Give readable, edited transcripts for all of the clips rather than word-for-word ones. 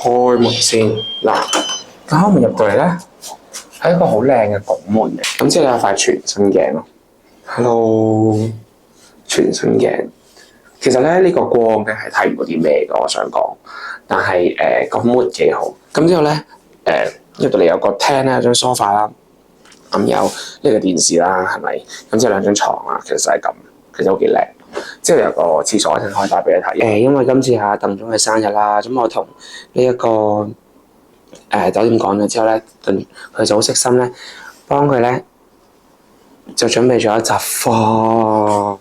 開門先。嗱，開門入到嚟咧，係一個好靚嘅拱門嘅。咁之後有塊全身鏡咯。Hello， 全身鏡。其實咧呢個光咧係睇唔到啲咩嘅，我想講。但係個 mood 幾好。咁之後咧入到嚟有個廳咧，有張 sofa 啦，咁有呢個電視啦，係咪？咁之後兩張床啦，其實係咁，其實都幾靚。之後有個廁所，一陣可以帶俾你睇。因為今次係鄧總嘅生日啦，咁我同呢一個酒店講咗之後咧，佢就好悉心咧幫佢咧就準備咗一紮花。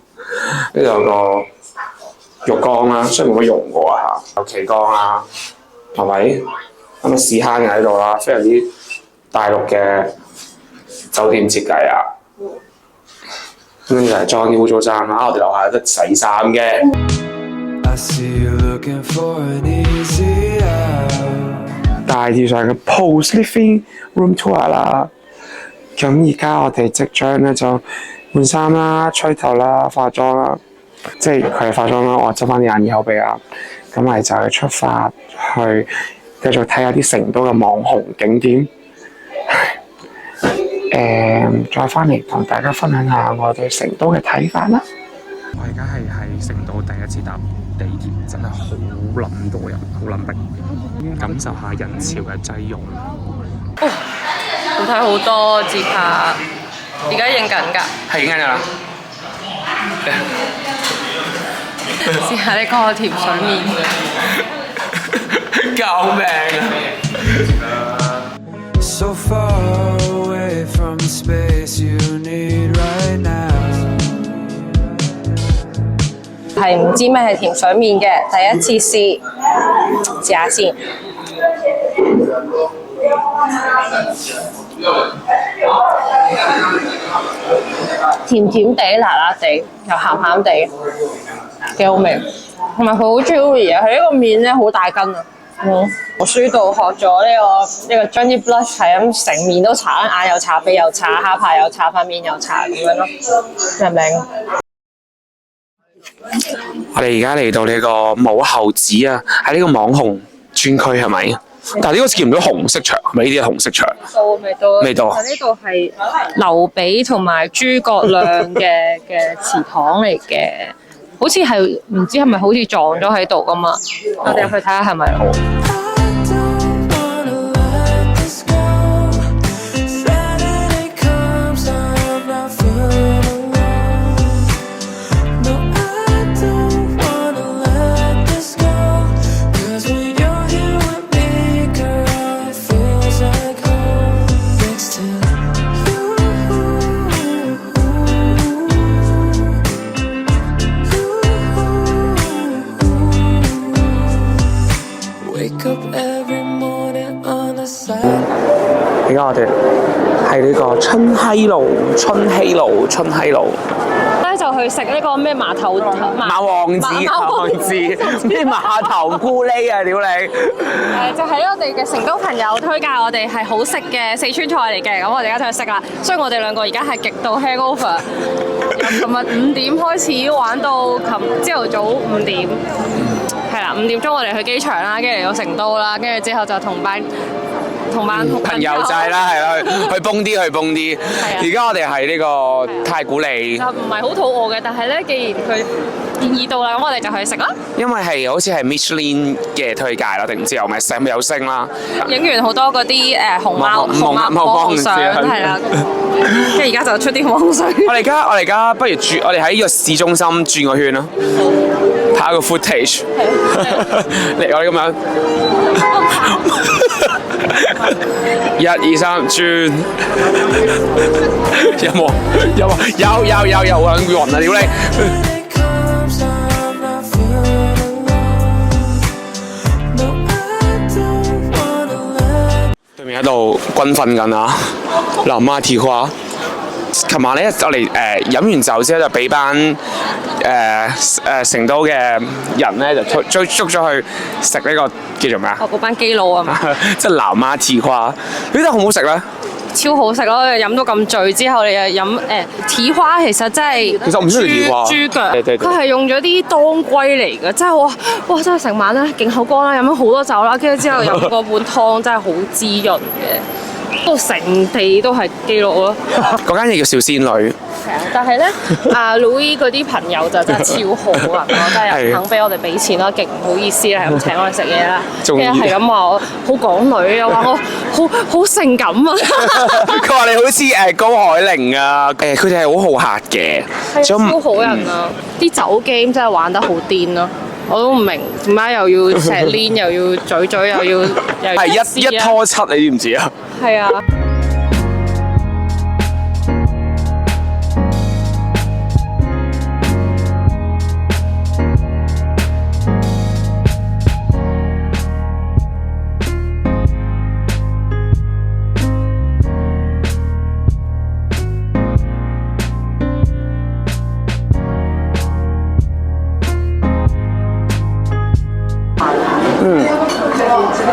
呢度有個浴缸啦，雖然冇乜用過啊嚇，有旗杆啦，係咪？咁啊屎坑喺度啦，非常之大陸嘅酒店設計啊！跟住就係裝啲污糟衫啦，我哋樓下有得洗衫嘅。大致上嘅 post living room tour 啦，咁而家我哋即將咧就換衫啦、吹頭啦、化妝啦，即係佢係化妝啦，我執翻啲眼耳口鼻啦，咁咪就係出發去繼續睇下啲成都嘅網紅景點。再翻嚟同大家分享下我對成都嘅睇法啦。我而家係喺成都第一次搭地鐵，真係好撚多人，好撚逼，感受下人潮嘅擠擁。哦，好睇好多自拍，而家影緊㗎。係影緊㗎啦。試下呢個甜水麵。救命啊！So far away from the space you need right now。係唔知咩係甜水麵嘅，第一次試，試下先。甜甜地、辣辣地，又鹹鹹地，幾好味。同埋佢好 chewy 啊！佢呢個麵咧好大斤啊。我書度學咗呢個將啲 blush 係咁成面都搽，眼又搽，鼻又搽，下巴又搽，塊面又搽咁樣咯，明唔明？我哋而家嚟到呢個武侯祠啊，喺呢個網紅專區係咪？但係呢個見唔到紅色牆，係咪呢啲係紅色牆？未到。未到。呢度係劉備同埋諸葛亮嘅祠堂嚟嘅，好似係唔知係咪好似撞咗喺度噶嘛？我哋入去睇下係咪好。而家我哋係呢個春熙路咧就去食呢個咩馬王子咩馬頭咕喱啊！屌你！就係我哋嘅成都朋友推介我哋係好食嘅四川菜嚟嘅，咁我哋而家就去食啦。所以我哋兩個而家係極度 hangover， 由琴日5點開始玩到朝頭早5點，係啦，5點鐘我哋去機場啦，跟住嚟到成都啦，跟住之後就同班朋友仔啦，係啦，去蹦啲。而家我哋係呢個太古里，就唔係好肚餓嘅，但係咧，既然佢建議到啦，咁我哋就去食啦。因為係好似係 Michelin 嘅推介啦，定唔知有咩星有星啦。影完好多嗰啲熊貓相係啦，跟住而家就出啲網相。我哋而家不如我哋喺呢個市中心轉個圈咯，拍下個 footage。嚟我哋咁樣。1、2、3轉，有揾暈啊！屌你！對面喺度軍訓緊啊！南媽鐵花。琴晚咧，我哋飲完酒之後就俾班成都嘅人咧就捉咗去食呢個叫做咩啊？嗰班基佬啊嘛，即係南媽鐵花，呢啲好唔好食咧？超好食咯！飲到咁醉之後，你又飲蹄花，其實真係其實我唔中意蹄花豬腳，對對對佢係用咗啲當歸嚟嘅，真係哇！真係成晚咧勁口乾啦，飲咗好多酒啦，跟住之後飲嗰碗湯真係好滋潤嘅，都成地都係基佬咯。嗰間嘢叫小仙女，係啊，但係咧阿 Louis 嗰啲朋友就真係超好人咯，真係肯俾我哋俾錢啦，勁唔好意思啦，係咁請我哋食嘢啦，跟住係咁話我好港女，又話我好性感啊！佢話你好似高海寧啊，佢哋係好好客嘅，超好人啊！啲酒 game 真係玩得好癲咯，我都唔明點解又要石鏈，又要嘴，又要係一拖七，你知唔知啊？係啊！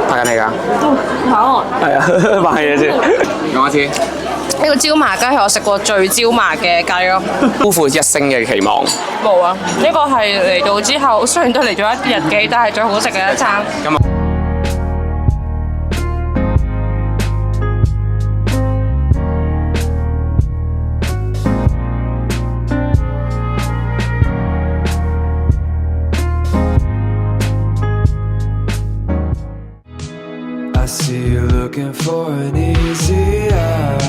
拍緊你㗎？好係啊，拍嘢先。講一次。呢個椒麻雞係我食過最椒麻嘅雞咯。辜負一星嘅期望。冇啊！呢個係嚟到之後，雖然都嚟咗一日幾，但係最好食嘅一餐。I see you looking for an easy out,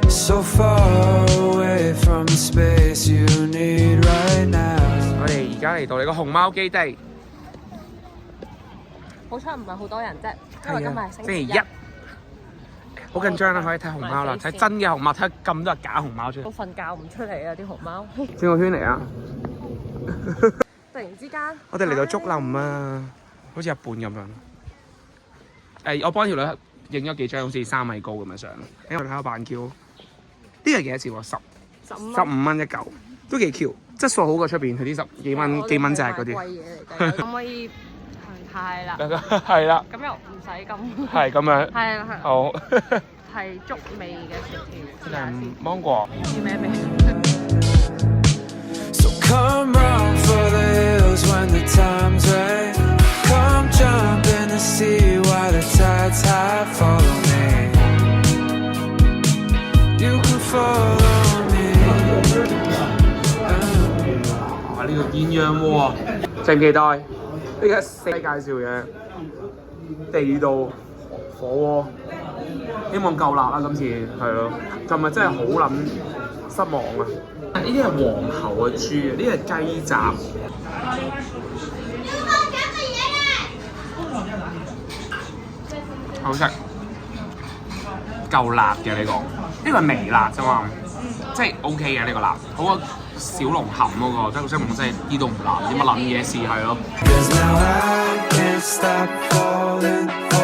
so far away from the space you need right now. 我哋而家嚟到你個熊貓基地，好彩唔係好多人啫，因為今日係星期一。好緊張啦，可以睇熊貓啦，睇真嘅熊貓，睇咁多假熊貓出嚟。都瞓覺唔出嚟啊！啲熊貓。轉個圈嚟啊！突然之間，我哋嚟到竹林啊，好似日本咁樣。我幫條女影咗幾張好似3米高咁嘅相，因為喺度扮 Q。呢個幾多錢喎？15蚊一嚿，都幾 Q，質素好過出邊佢啲幾蚊隻嗰啲。貴嘢嚟㗎，可唔可以係啦？係啦。咁又唔使咁。係咁樣。係啦係。好。係竹味嘅薯條。芒果。叫咩味？ So come run for the hills when the time's right. Come jump in the sea while the tide's high. Follow me. You can follow me. 哇！呢個鴛鴦鍋啊，記唔記得？呢個世界介紹嘅地道火鍋，希望夠辣啦！今次係咯，今日真係好撚失望啊！呢啲係皇后嘅豬，呢啲係雞雜。好食，夠辣嘅呢個，呢個係微辣啫嘛，即係 OK 嘅呢個辣，好過小龍坎嗰個，即係小龍坎真係啲都唔辣，啲乜撚嘢試係咯。 'Cause now I can't stop falling for